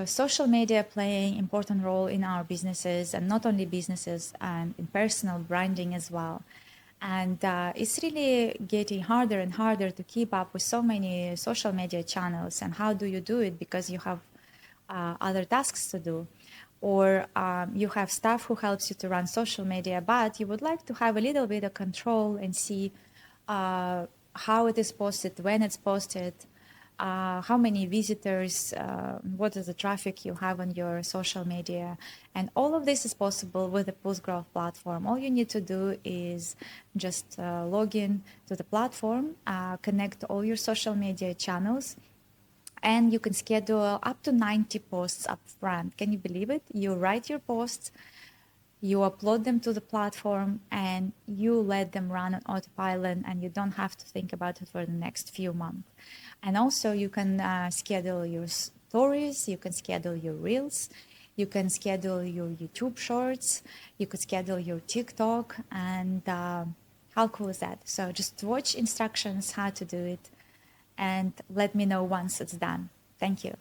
social media playing important role in our businesses, and not only businesses, and in personal branding as well. And it's really getting harder and harder to keep up with so many social media channels. And how do you do it? Because you have other tasks to do, or you have staff who helps you to run social media, but you would like to have a little bit of control and see how it is posted, when it's posted, how many visitors, what is the traffic you have on your social media. And all of this is possible with the PulseGrowth platform. All you need to do is just log in to the platform, connect all your social media channels, and you can schedule up to 90 posts up front. Can you believe it? You write your posts, you upload them to the platform, and you let them run on autopilot, and you don't have to think about it for the next few months. And also you can schedule your stories, you can schedule your reels, you can schedule your YouTube shorts, you could schedule your TikTok, and how cool is that? So just watch instructions how to do it and let me know once it's done. Thank you.